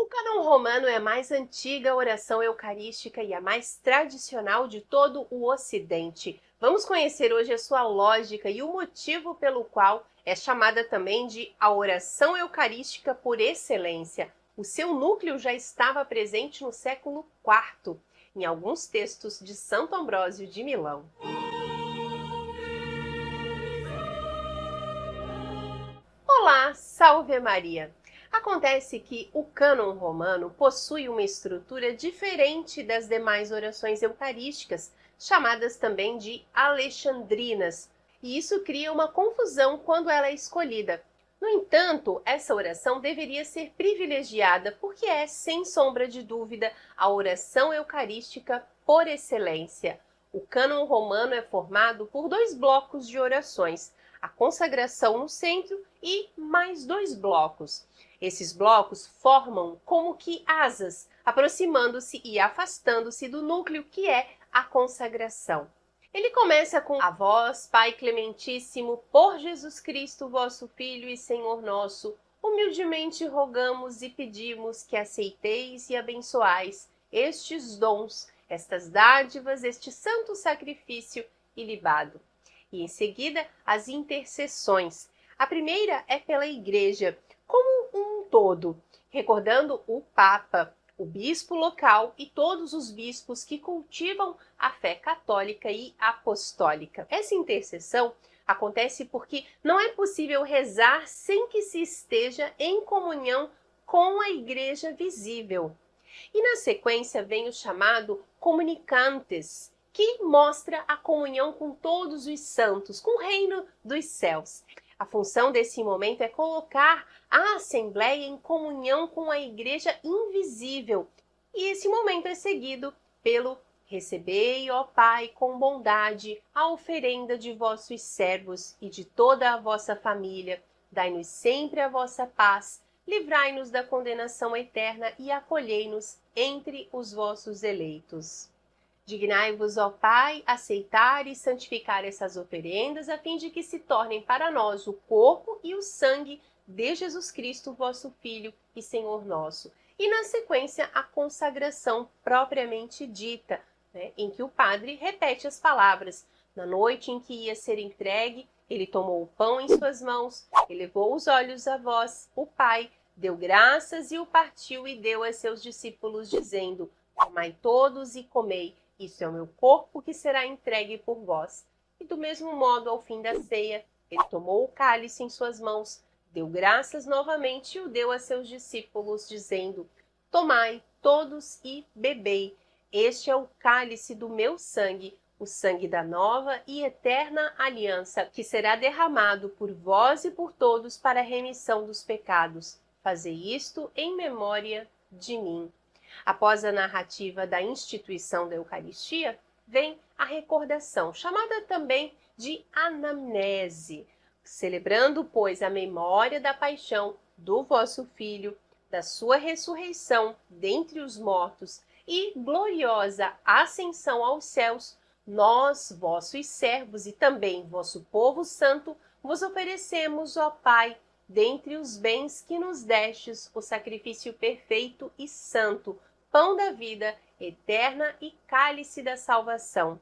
cânon romano é a mais antiga oração eucarística e a mais tradicional de todo o Ocidente. Vamos conhecer hoje a sua lógica e o motivo pelo qual é chamada também de a oração eucarística por excelência. O seu núcleo já estava presente no século IV, em alguns textos de Santo Ambrósio de Milão. Olá, salve Maria! Acontece que o cânon romano possui uma estrutura diferente das demais orações eucarísticas, chamadas também de alexandrinas, e isso cria uma confusão quando ela é escolhida. No entanto, essa oração deveria ser privilegiada porque é, sem sombra de dúvida, a oração eucarística por excelência. O cânon romano é formado por dois blocos de orações, a consagração no centro e mais dois blocos. Esses blocos formam como que asas, aproximando-se e afastando-se do núcleo que é a consagração. Ele começa com a vós, Pai Clementíssimo, por Jesus Cristo, vosso Filho e Senhor nosso, humildemente rogamos e pedimos que aceiteis e abençoais estes dons, estas dádivas, este santo sacrifício ilibado. E em seguida, as intercessões. A primeira é pela Igreja, como um todo, recordando o Papa, o bispo local e todos os bispos que cultivam a fé católica e apostólica. Essa intercessão acontece porque não é possível rezar sem que se esteja em comunhão com a Igreja visível. E na sequência vem o chamado comunicantes, que mostra a comunhão com todos os santos, com o reino dos céus. A função desse momento é colocar a Assembleia em comunhão com a Igreja invisível. E esse momento é seguido pelo recebei, ó Pai, com bondade, a oferenda de vossos servos e de toda a vossa família. Dai-nos sempre a vossa paz, livrai-nos da condenação eterna e acolhei-nos entre os vossos eleitos. Dignai-vos, ó Pai, aceitar e santificar essas oferendas, a fim de que se tornem para nós o corpo e o sangue de Jesus Cristo, vosso Filho e Senhor nosso. E na sequência, a consagração propriamente dita, em que o padre repete as palavras. Na noite em que ia ser entregue, ele tomou o pão em suas mãos, elevou os olhos a vós, o Pai, deu graças e o partiu e deu a seus discípulos, dizendo: tomai todos e comei. Isso é o meu corpo que será entregue por vós. E do mesmo modo, ao fim da ceia, ele tomou o cálice em suas mãos, deu graças novamente e o deu a seus discípulos, dizendo: tomai todos e bebei. Este é o cálice do meu sangue, o sangue da nova e eterna aliança, que será derramado por vós e por todos para a remissão dos pecados. Fazei isto em memória de mim. Após a narrativa da instituição da Eucaristia, vem a recordação, chamada também de anamnese, celebrando, pois, a memória da paixão do vosso Filho, da sua ressurreição dentre os mortos e gloriosa ascensão aos céus, nós, vossos servos e também vosso povo santo, vos oferecemos, ó Pai, dentre os bens que nos destes, o sacrifício perfeito e santo, pão da vida eterna e cálice da salvação.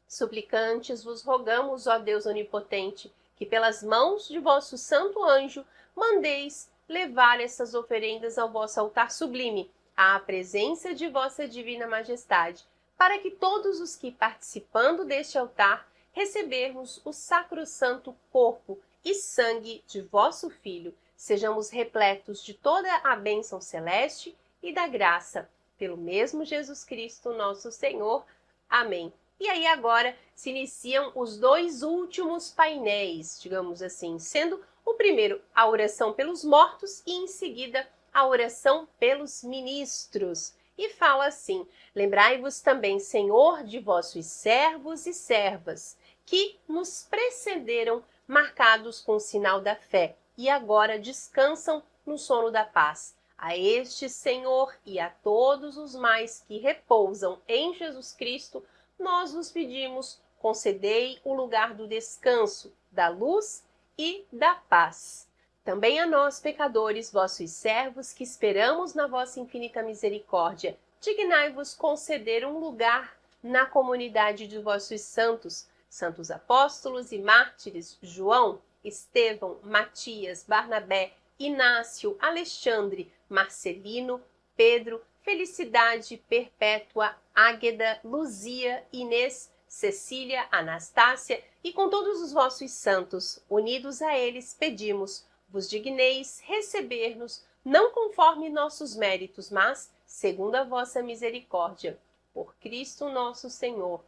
Suplicantes vos rogamos, ó Deus onipotente, que pelas mãos de vosso santo anjo mandeis levar essas oferendas ao vosso altar sublime, à presença de vossa divina majestade, para que todos os que, participando deste altar, recebermos o sacrossanto corpo e sangue de vosso Filho, sejamos repletos de toda a bênção celeste e da graça, pelo mesmo Jesus Cristo, nosso Senhor. Amém. E aí agora se iniciam os dois últimos painéis, digamos assim, sendo o primeiro a oração pelos mortos e em seguida a oração pelos ministros. E fala assim: lembrai-vos também, Senhor, de vossos servos e servas, que nos precederam, marcados com o sinal da fé, e agora descansam no sono da paz. A este Senhor e a todos os mais que repousam em Jesus Cristo, nós vos pedimos, concedei o lugar do descanso, da luz e da paz. também a nós, pecadores, vossos servos, que esperamos na vossa infinita misericórdia, dignai-vos conceder um lugar na comunidade de vossos santos, santos apóstolos e mártires João, Estevão, Matias, Barnabé, Inácio, Alexandre, Marcelino, Pedro, Felicidade, Perpétua, Águeda, Luzia, Inês, Cecília, Anastácia e com todos os vossos santos, unidos a eles, pedimos, vos digneis receber-nos, não conforme nossos méritos, mas segundo a vossa misericórdia, por Cristo nosso Senhor.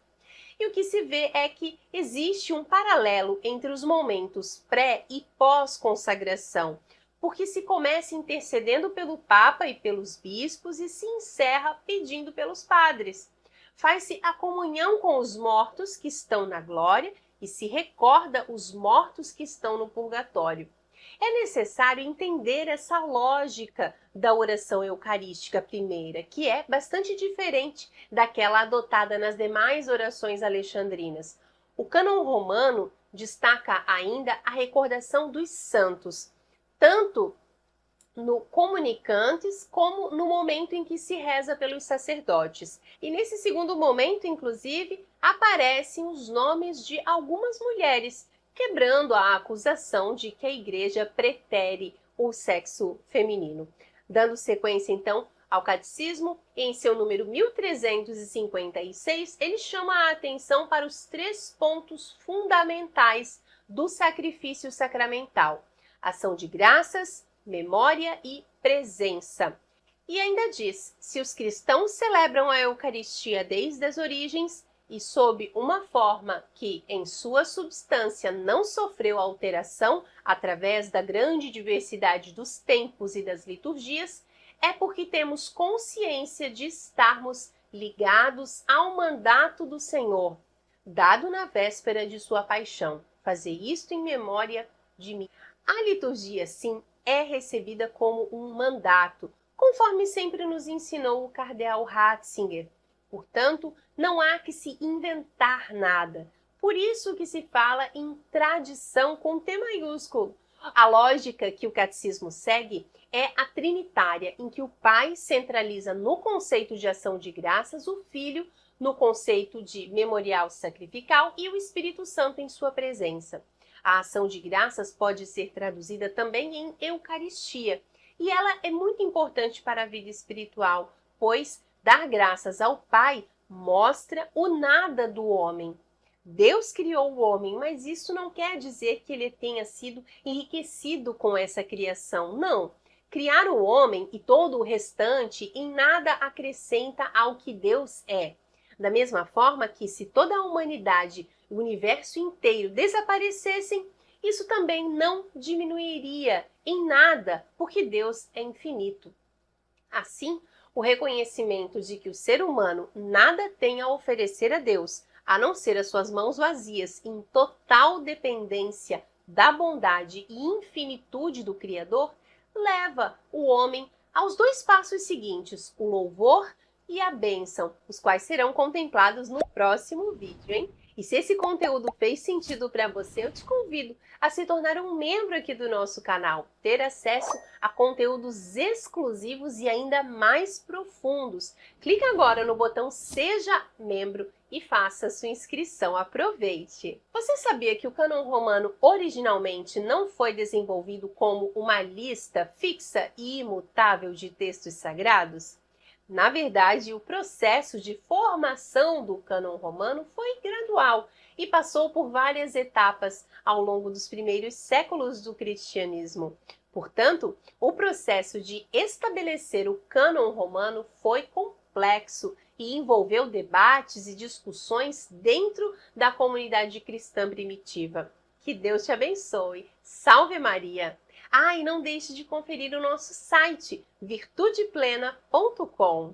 E o que se vê é que existe um paralelo entre os momentos pré e pós-consagração, porque se começa intercedendo pelo Papa e pelos bispos e se encerra pedindo pelos padres. Faz-se a comunhão com os mortos que estão na glória e se recorda os mortos que estão no purgatório. É necessário entender essa lógica da oração eucarística primeira, que é bastante diferente daquela adotada nas demais orações alexandrinas. O cânon romano destaca ainda a recordação dos santos, tanto no comunicantes como no momento em que se reza pelos sacerdotes. E nesse segundo momento, inclusive, aparecem os nomes de algumas mulheres, quebrando a acusação de que a igreja pretere o sexo feminino. Dando sequência, então, ao catecismo, em seu número 1356, ele chama a atenção para os 3 pontos fundamentais do sacrifício sacramental: ação de graças, memória e presença. E ainda diz, se os cristãos celebram a Eucaristia desde as origens e sob uma forma que, em sua substância, não sofreu alteração através da grande diversidade dos tempos e das liturgias, é porque temos consciência de estarmos ligados ao mandato do Senhor, dado na véspera de sua paixão. Fazer isto em memória de mim. A liturgia, sim, é recebida como um mandato, conforme sempre nos ensinou o cardeal Ratzinger. Portanto, não há que se inventar nada. Por isso que se fala em tradição com T maiúsculo. A lógica que o catecismo segue é a trinitária, em que o Pai centraliza no conceito de ação de graças, o Filho no conceito de memorial sacrificial e o Espírito Santo em sua presença. A ação de graças pode ser traduzida também em Eucaristia, e ela é muito importante para a vida espiritual, pois dar graças ao Pai mostra o nada do homem. Deus criou o homem, mas isso não quer dizer que ele tenha sido enriquecido com essa criação. Não. Criar o homem e todo o restante em nada acrescenta ao que Deus é. Da mesma forma que se toda a humanidade, o universo inteiro desaparecessem, isso também não diminuiria em nada, porque Deus é infinito. Assim, o reconhecimento de que o ser humano nada tem a oferecer a Deus, a não ser as suas mãos vazias, em total dependência da bondade e infinitude do Criador, leva o homem aos 2 passos seguintes, o louvor e a bênção, os quais serão contemplados no próximo vídeo, hein? E se esse conteúdo fez sentido para você, eu te convido a se tornar um membro aqui do nosso canal, ter acesso a conteúdos exclusivos e ainda mais profundos. Clique agora no botão Seja Membro e faça sua inscrição. Aproveite! Você sabia que o cânon romano originalmente não foi desenvolvido como uma lista fixa e imutável de textos sagrados? Na verdade, o processo de formação do cânon romano foi gradual e passou por várias etapas ao longo dos primeiros séculos do cristianismo. Portanto, o processo de estabelecer o cânon romano foi complexo e envolveu debates e discussões dentro da comunidade cristã primitiva. Que Deus te abençoe! Salve Maria! Ah, e não deixe de conferir o nosso site virtudeplena.com.